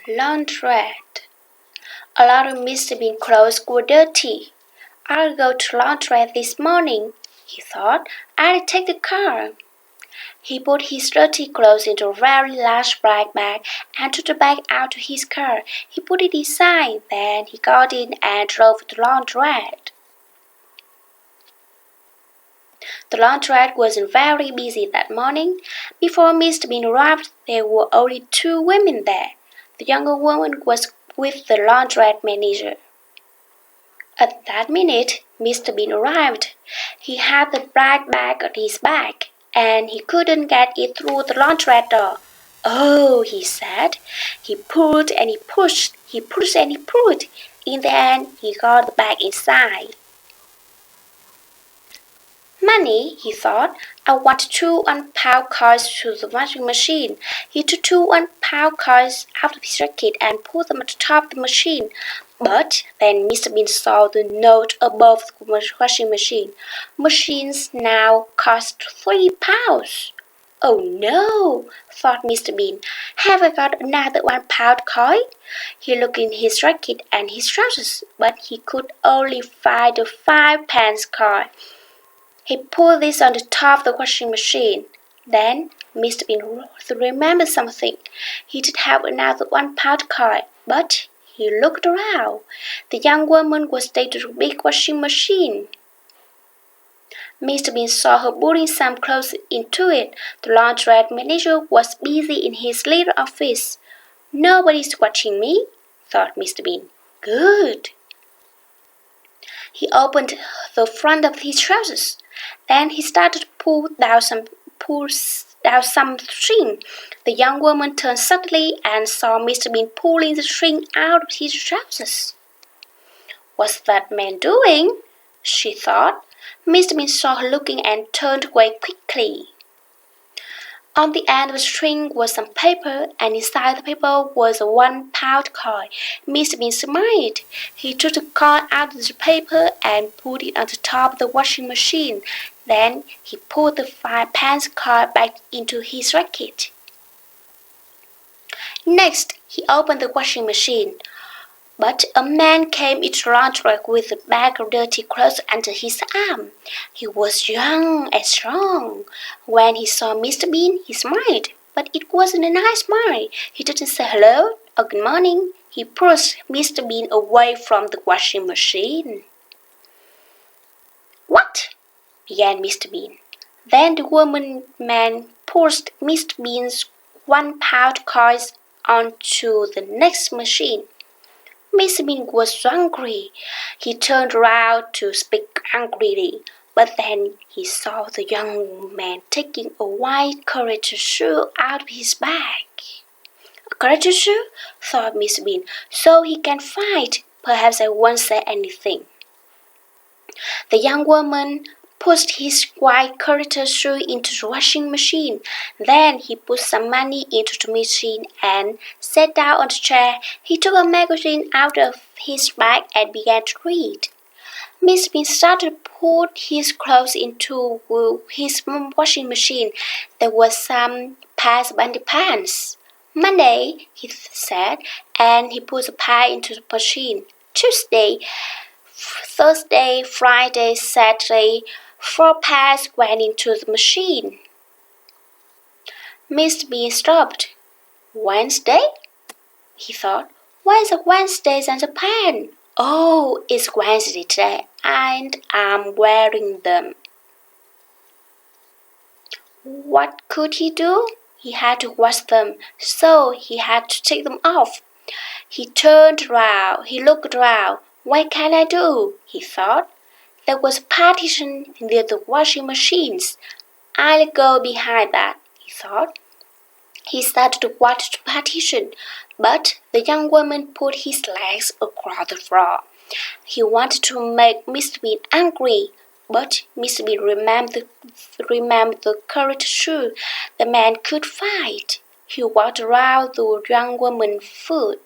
Laundrette. A lot of Mr. Bean's clothes were dirty. I'll go to Laundrette this morning, he thought. I'll take the car. He put his dirty clothes into a very large black bag and took the bag out to his car. He put it inside, then he got in and drove to the Laundrette. The Laundrette wasn't very busy that morning. Before Mr. Bean arrived, there were only 2 women there. The younger woman was with the Laundrette manager. At that minute, Mr. Bean arrived. He had the black bag on his back, and he couldn't get it through the Laundrette door. "Oh," he said. He pulled and he pushed, he pushed and he pulled. In the end, he got the bag inside. "Money," he thought. "I want 2 £1 coins to the washing machine." He took 2 £1 coins out of his jacket and put them on the top of the machine. But then Mr. Bean saw the note above the washing machine. Machines now cost £3. "Oh no," thought Mr. Bean. "Have I got another £1 coin?" He looked in his jacket and his trousers, but he could only find a 5-pence coin. He put this on the top of the washing machine. Then Mr. Bean remembered something. He did have another £1 coin, but he looked around. The young woman was taking the big washing machine. Mr. Bean saw her putting some clothes into it. The Laundrette manager was busy in his little office. "Nobody's watching me," thought Mr. Bean. "Good." He opened the front of his trousers. Then he started to pull down some string. The young woman turned suddenly and saw Mr. Bean pulling the string out of his trousers. "What's that man doing?" she thought. Mr. Bean saw her looking and turned away quickly. On the end of the string was some paper, and inside the paper was a £1 coin. Mr. Bean smiled. He took the coin out of the paper and put it on the top of the washing machine. Then he put the 5-pence coin back into his jacket. Next, he opened the washing machine. But a man came into the Laundrette with a bag of dirty clothes under his arm. He was young and strong. When he saw Mr. Bean, he smiled, but it wasn't a nice smile. He didn't say hello or good morning. He pushed Mr. Bean away from the washing machine. "What?" began Mr. Bean. Then the man pushed Mr. Bean's £1 coins onto the next machine. Mr. Bean was angry. He turned around to speak angrily, but then he saw the young man taking a white karate shoe out of his bag. "A karate shoe?" thought Mr. Bean. "So he can fight. Perhaps I won't say anything." The young woman pushed his white karate shoe into the washing machine. Then he put some money into the machine and sat down on the chair. He took a magazine out of his bag and began to read. Mr. Bean started to put his clothes into his washing machine. There were some piles of underpants. "Monday," he said, and he put the pile into the machine. "Tuesday, Thursday, Friday, Saturday." 4 piles went into the machine. Mr. Bean stopped. "Wednesday?" he thought. "Why is it Wednesdays on the pan? Oh, it's Wednesday today, and I'm wearing them." What could he do? He had to wash them, so he had to take them off. He turned round. He looked round. "What can I do?" he thought. There was a partition near the washing machines. "I'll go behind that," he thought. He started to watch the partition, but the young woman put his legs across the floor. He wanted to make Mr. Bean angry, but Mr. Bean remembered the karate shoe. The man could fight. He walked around the young woman's foot.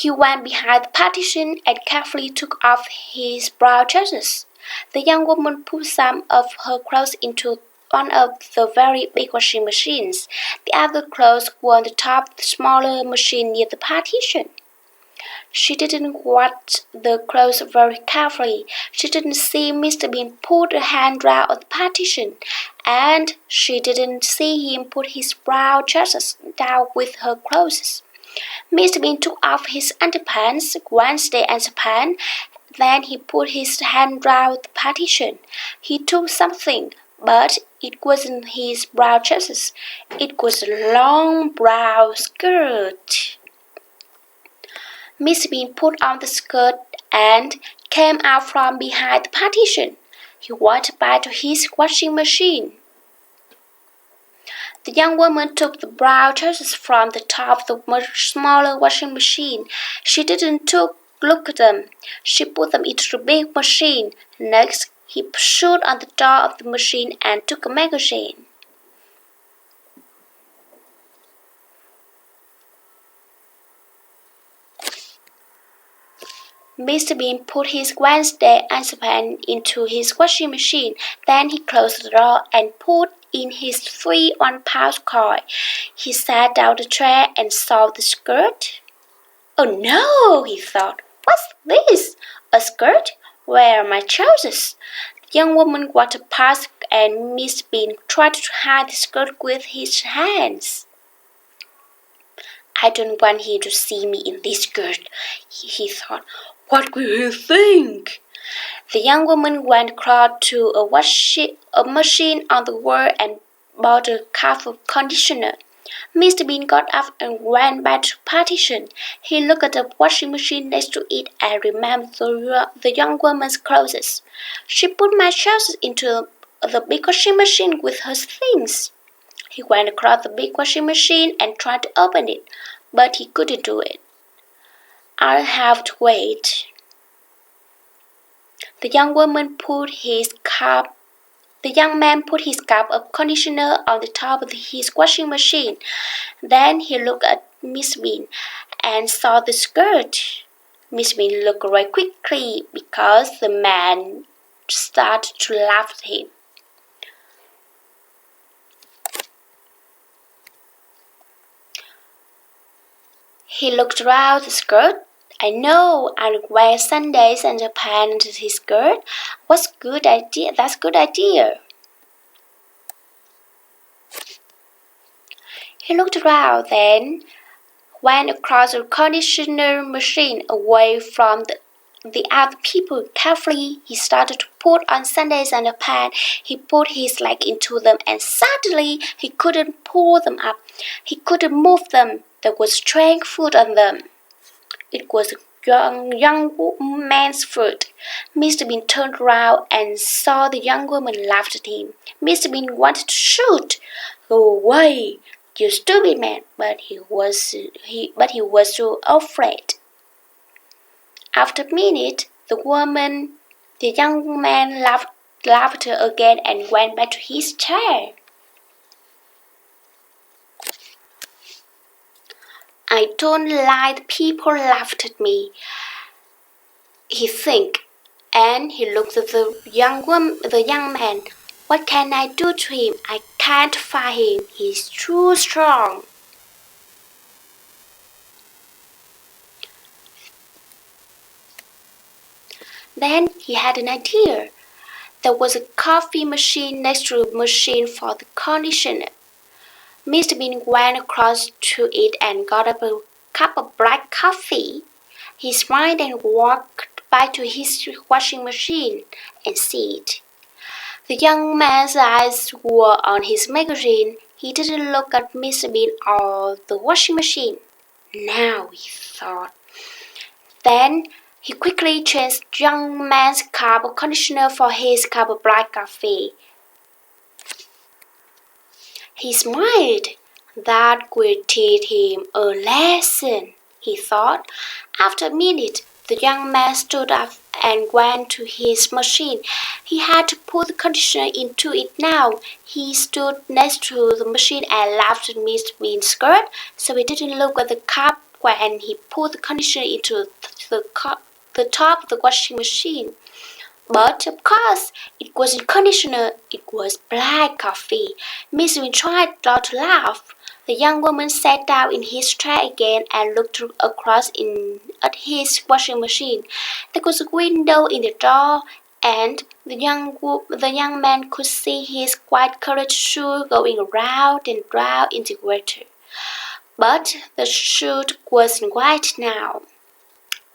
He went behind the partition and carefully took off his brown trousers. The young woman put some of her clothes into one of the very big washing machines. The other clothes were on the top of the smaller machine near the partition. She didn't watch the clothes very carefully. She didn't see Mr. Bean put a hand round on the partition, and she didn't see him put his brown trousers down with her clothes. Mr. Bean took off his underpants, Wednesday underpants, then he put his hand round the partition. He took something, but it wasn't his brown trousers. It was a long brown skirt. Mr. Bean put on the skirt and came out from behind the partition. He walked back to his washing machine. The young woman took the brown trousers from the top of the much smaller washing machine. She didn't look at them. She put them into the big machine. Next, he stood on the door of the machine and took a magazine. Mr. Bean put his Wednesday underpants into his washing machine. Then he closed the door and put in his 3 1-pound coin. He sat down the chair and saw the skirt. Oh no, he thought. What's this? A skirt? Where are my trousers? The young woman walked past and Mr. Bean tried to hide the skirt with his hands. I don't want him to see me in this skirt, he thought. What will he think? The young woman went across to a machine on the wall and bought a cup of conditioner. Mr. Bean got up and went back to the partition. He looked at the washing machine next to it and remembered the young woman's clothes. She put my trousers into the big washing machine with her things. He went across the big washing machine and tried to open it, but he couldn't do it. I'll have to wait. The young man put his cup of conditioner on the top of his washing machine. Then he looked at Miss Bean and saw the skirt. Miss Bean looked away quickly because the man started to laugh at him. He looked around the skirt. I know I'll wear Sundays and a pant to his skirt. That's a good idea. He looked around, then went across the conditioner machine away from the other people. Carefully, he started to put on Sundays and a pant. He put his leg into them, and suddenly he couldn't pull them up. He couldn't move them. There was strange food on them. It was a young man's foot. Mr. Bean turned around and saw the young woman laughed at him. Mr. Bean wanted to shoot. Go away, you stupid man! But he was too afraid. After a minute, the young man laughed again and went back to his chair. I don't like people laughed at me, he think, and he looked at the young man. What can I do to him? I can't fight him. He's too strong. Then he had an idea. There was a coffee machine next to the machine for the conditioner. Mr. Bean went across to it and got up a cup of black coffee. He smiled and walked back to his washing machine and said, The young man's eyes were on his magazine. He didn't look at Mr. Bean or the washing machine. Now, he thought. Then he quickly changed the young man's cup of conditioner for his cup of black coffee. He smiled. That would teach him a lesson, he thought. After a minute, the young man stood up and went to his machine. He had to put the conditioner into it now. He stood next to the machine and laughed at Mr. Bean's skirt, so he didn't look at the cup when he put the conditioner into the top of the washing machine. But of course, it wasn't conditioner, it was black coffee. Miss Bean tried not to laugh. The young woman sat down in his chair again and looked across at his washing machine. There was a window in the door, and the young man could see his white colored shoe going round and round in the water. But the shoe wasn't white now.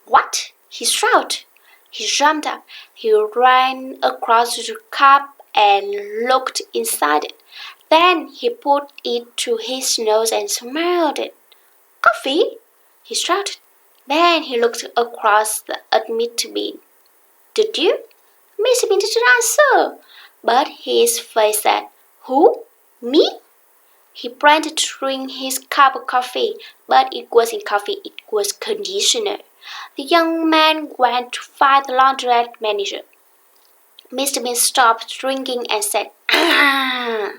What? He shouted. He jumped up. He ran across the cup and looked inside it. Then he put it to his nose and smelled it. Coffee? He shouted. Then he looked across at Mr. Bean. Did you? Mr. Bean didn't answer, but his face said, Who? Me? He pretended to drink his cup of coffee, but it wasn't coffee, it was conditioner. The young man went to find the laundrette manager. Mr. Bean stopped drinking and said, Ah!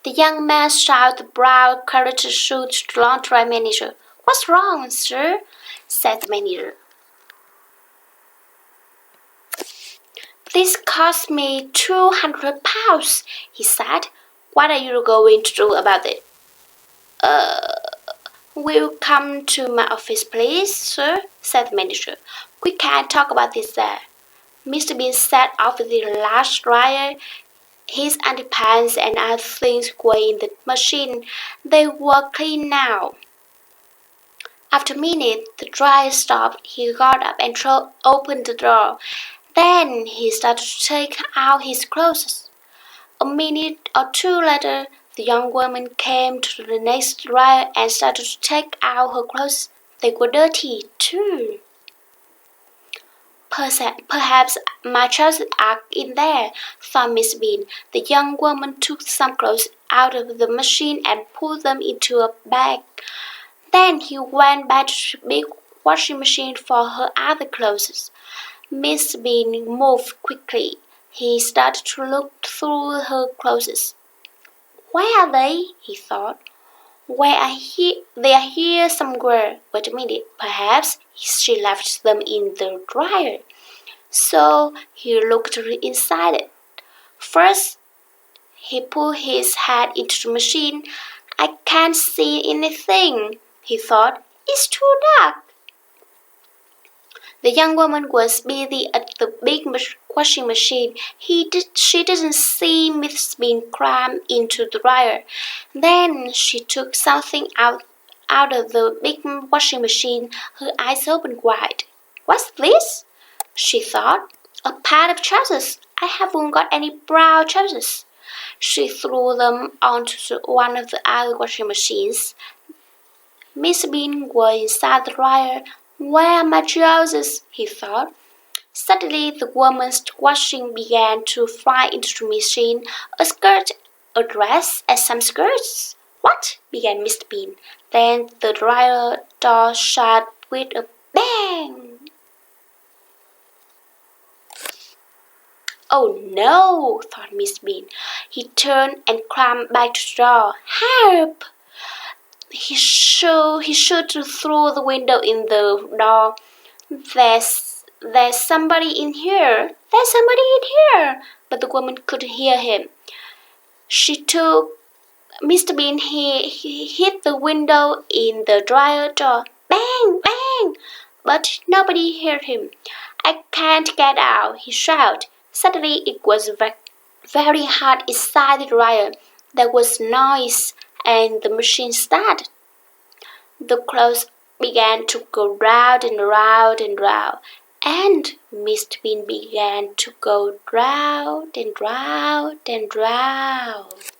The young man shouted the brown-colored shoe to the laundrette manager. What's wrong, sir? Said the manager. This cost me £200, he said. What are you going to do about it? Will you come to my office, please, sir? Said the manager. We can't talk about this there. Mr. Bean sat off the large dryer. His underpants and other things were in the machine. They were clean now. After a minute, the dryer stopped. He got up and opened the door. Then he started to take out his clothes. A minute or two later, the young woman came to the next dryer and started to take out her clothes. They were dirty, too. Perhaps my trousers are in there, thought Miss Bean. The young woman took some clothes out of the machine and put them into a bag. Then he went back to the big washing machine for her other clothes. Miss Bean moved quickly. He started to look through her clothes. Where are they? He thought. They are here somewhere. Wait a minute. Perhaps she left them in the dryer. So he looked inside it. First, he put his head into the machine. I can't see anything, he thought. It's too dark. The young woman was busy at the big washing machine. She didn't see Miss Bean climb into the dryer. Then she took something out of the big washing machine. Her eyes opened wide. What's this? She thought. A pair of trousers. I haven't got any brown trousers. She threw them onto one of the other washing machines. Miss Bean was inside the dryer. Where are my trousers? He thought. Suddenly the woman's washing began to fly into the machine. A skirt, a dress, and some skirts. What? Began Miss Bean. Then the dryer door shut with a bang. Oh no, thought Miss Bean. He turned and climbed back to the door. Help! He shot through the window in the door. There's somebody in here. There's somebody in here. But the woman couldn't hear him. She took Mr. Bean. He hit the window in the dryer door. Bang! Bang! But nobody heard him. I can't get out, he shouted. Suddenly it was very hot inside the dryer. There was noise and the machine started. The clothes began to go round and round and round, and Mr. Bean began to go round and round and round.